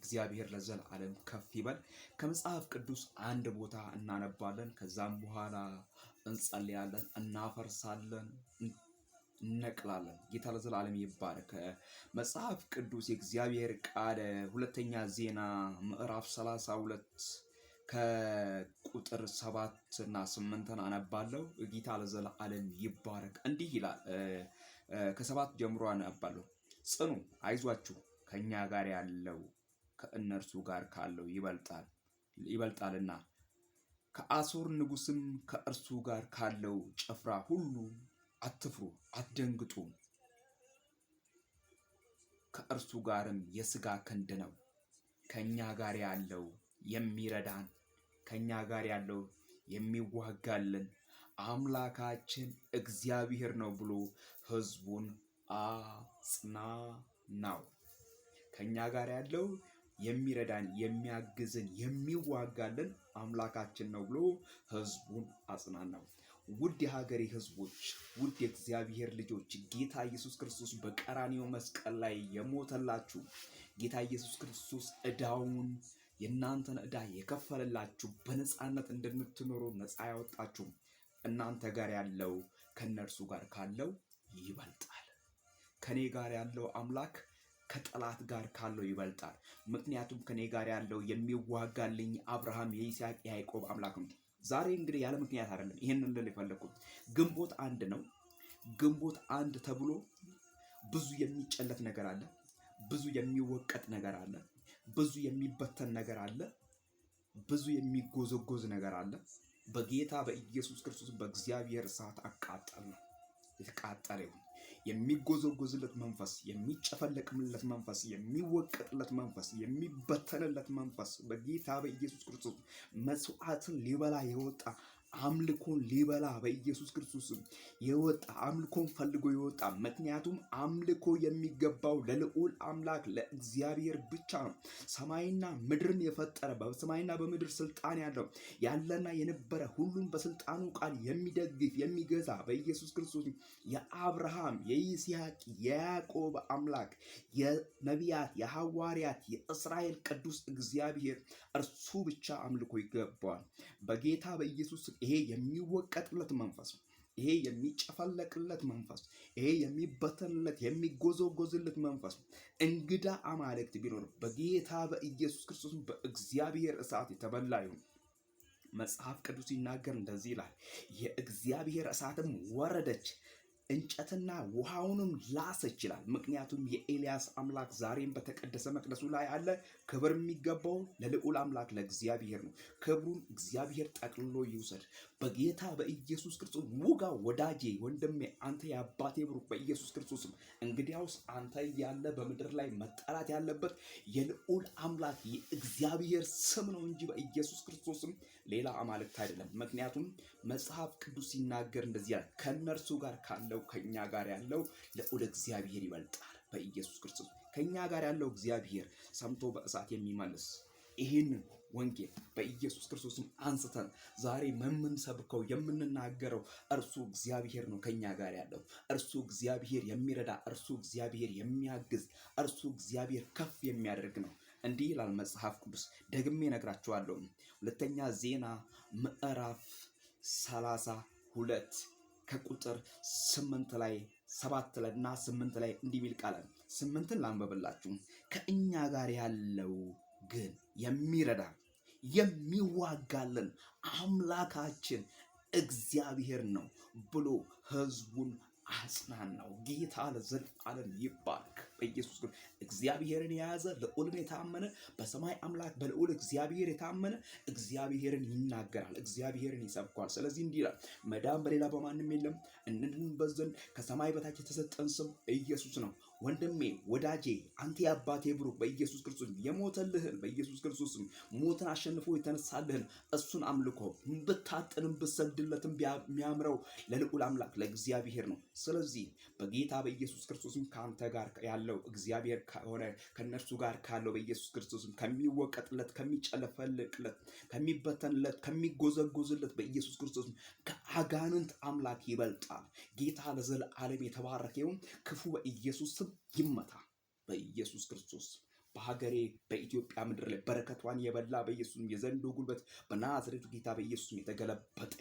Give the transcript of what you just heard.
እግዚአብሔር ለዘላለም ከፍ ይበል። ከመጽሐፍ ቅዱስ አንድ ቦታ እናነባለን። ከዛም በኋላ እንጸልያለን፣ እናፈርሳለን፣ እነቅላለን። ጌታ ለዘላለም ይባረክ። መጽሐፍ ቅዱስ የእግዚአብሔር ቃል ሁለተኛ ዜና ምዕራፍ 32 ከቁጥር 7 እና 8 አነባለሁ። ጌታ ለዘላለም ይባረክ። እንዲህ ይላል። ከ7 ጀምሮ አነባለሁ። ጽኑ፣ አይዟችሁ፣ ከኛ ጋር ያለው ከእነርሱ ጋር ካለው ይበልጣልና ከአሦር ንጉሥም ከእርሱ ጋር ካለው ጭፍራ ሁሉ አትፍሩ፣ አትደንግጡ። ከእርሱ ጋርም የሥጋ ክንድ ነው። ከኛ ጋር ያለው የሚረዳን፣ ከኛ ጋር ያለው የሚዋጋልን አምላካችን እግዚአብሔር ነው ብሎ ሕዝቡን አጽናናው። ከኛ ጋር ያለው የሚረዳን፣ የሚያግዝን፣ የሚዋጋልን አምላካችን ነው ብሎ ሕዝቡን አጽናናው። ውድ የሀገሬ ሕዝቦች፣ ውድ የእግዚአብሔር ልጆች፣ ጌታ ኢየሱስ ክርስቶስ በቀራንዮ መስቀል ላይ የሞተላችሁ ጌታ ኢየሱስ ክርስቶስ ዕዳውን የእናንተን ዕዳ የከፈለላችሁ በነፃነት እንድትኖሩ ነፃ ያወጣችሁ እናንተ ጋር ያለው ከነርሱ ጋር ካለው ይበልጣል። ከኔ ጋር ያለው አምላክ ከጠላት ጋር ካለው ይበልጣል። ምክንያቱም ከኔ ጋር ያለው የሚዋጋልኝ አብርሃም፣ የይስሐቅ፣ የያዕቆብ አምላክ ነው። ዛሬ እንግዲህ ያለ ምክንያት አይደለም ይሄንን ልል የፈለኩት። ግንቦት 1 ነው። ግንቦት 1 ተብሎ ብዙ የሚጨለት ነገር አለ፣ ብዙ የሚወቀጥ ነገር አለ፣ ብዙ የሚበተን ነገር አለ፣ ብዙ የሚጎዘጎዝ ነገር አለ። በጌታ በኢየሱስ ክርስቶስ በእግዚአብሔር እሳት አቃጠል ነው። የተቃጠለ ይሁን። የሚጎዘጎዝለት መንፈስ፣ የሚጨፈለቅለት መንፈስ፣ የሚወቀጥለት መንፈስ፣ የሚበተንለት መንፈስ በጌታ በኢየሱስ ክርስቶስ መስዋዕትን ሊበላ የወጣ አምልኮን ሊበላ በኢየሱስ ክርስቶስ የወጣ አምልኮን ፈልጎ የወጣ ምክንያቱም አምልኮ የሚገባው ለልዑል አምላክ ለእግዚአብሔር ብቻ ነው። ሰማይና ምድርን የፈጠረ በሰማይና በምድር ስልጣን ያለው ያለና የነበረ ሁሉን በስልጣኑ ቃል የሚደግፍ የሚገዛ በኢየሱስ ክርስቶስ የአብርሃም፣ የይስሐቅ፣ የያዕቆብ አምላክ የነቢያት፣ የሐዋርያት፣ የእስራኤል ቅዱስ እግዚአብሔር እርሱ ብቻ አምልኮ ይገባዋል። በጌታ በኢየሱስ ይሄ የሚወቀጥለት መንፈስ፣ ይሄ የሚጨፈለቅለት መንፈስ፣ ይሄ የሚበተንለት የሚጎዘጎዝለት መንፈስ እንግዳ አማልክት ቢኖር በጌታ በኢየሱስ ክርስቶስ በእግዚአብሔር እሳት የተበላ ይሁን። መጽሐፍ ቅዱስ ሲናገር እንደዚህ ይላል፣ የእግዚአብሔር እሳትም ወረደች እንጨትና ውሃውንም ላሰች ይላል። ምክንያቱም የኤልያስ አምላክ ዛሬም በተቀደሰ መቅደሱ ላይ አለ። ክብር የሚገባው ለልዑል አምላክ ለእግዚአብሔር ነው። ክብሩን እግዚአብሔር ጠቅልሎ ይውሰድ በጌታ በኢየሱስ ክርስቶስ። ውጋ ወዳጄ፣ ወንድሜ፣ አንተ የአባቴ ብሩክ በኢየሱስ ክርስቶስም። እንግዲያውስ አንተ ያለ በምድር ላይ መጠራት ያለበት የልዑል አምላክ የእግዚአብሔር ስም ነው እንጂ በኢየሱስ ክርስቶስም ሌላ አማልክት አይደለም። ምክንያቱም መጽሐፍ ቅዱስ ሲናገር እንደዚህ ያለ ከእነርሱ ጋር ካለው ከኛ ጋር ያለው ልዑል እግዚአብሔር ይበልጣል። በኢየሱስ ክርስቶስ ከኛ ጋር ያለው እግዚአብሔር ሰምቶ በእሳት የሚመልስ ይህንን ወንጌል በኢየሱስ ክርስቶስም አንስተን ዛሬ የምንሰብከው የምንናገረው እርሱ እግዚአብሔር ነው። ከኛ ጋር ያለው እርሱ እግዚአብሔር የሚረዳ፣ እርሱ እግዚአብሔር የሚያግዝ፣ እርሱ እግዚአብሔር ከፍ የሚያደርግ ነው። እንዲህ ይላል መጽሐፍ ቅዱስ። ደግሜ እነግራችኋለሁ። ሁለተኛ ዜና ምዕራፍ 32 ከቁጥር 8 ላይ 7 ላይ እና 8 ላይ እንዲህ የሚል ቃል 8ን ላንበብላችሁ። ከእኛ ጋር ያለው ግን የሚረዳ የሚዋጋልን አምላካችን እግዚአብሔር ነው ብሎ ሕዝቡን አጽናናው። ጌታ ለዘላለም ይባረክ በኢየሱስ ክርስቶስ። እግዚአብሔርን የያዘ ልዑልን የታመነ በሰማይ አምላክ በልዑል እግዚአብሔር የታመነ እግዚአብሔርን ይናገራል፣ እግዚአብሔርን ይሰብከዋል። ስለዚህ እንዲህ ይላል፣ መዳን በሌላ በማንም የለም፣ እንድንበት ዘንድ ከሰማይ በታች የተሰጠን ስም ኢየሱስ ነው። ወንድሜ ወዳጄ፣ አንተ የአባቴ ብሩክ በኢየሱስ ክርስቶስ የሞተልህን በኢየሱስ ክርስቶስ ሞትን አሸንፎ የተነሳልህን እሱን አምልኮ ብታጥንም ብሰግድለትም የሚያምረው ለልዑል አምላክ ለእግዚአብሔር ነው። ስለዚህ በጌታ በኢየሱስ ክርስቶስም ከአንተ ጋር ያለው እግዚአብሔር ከሆነ ከነርሱ ጋር ካለው በኢየሱስ ክርስቶስም ከሚወቀጥለት፣ ከሚጨለፈልቅለት፣ ከሚበተንለት፣ ከሚጎዘጎዝለት በኢየሱስ ክርስቶስም ከአጋንንት አምላክ ይበልጣል። ጌታ ለዘላለም የተባረከ ይሁን። ክፉ በኢየሱስ ስም ይመታ በኢየሱስ ክርስቶስ። በሀገሬ በኢትዮጵያ ምድር ላይ በረከቷን የበላ በኢየሱስም የዘንዶ ጉልበት በናዝሬቱ ጌታ በኢየሱስም የተገለበጠ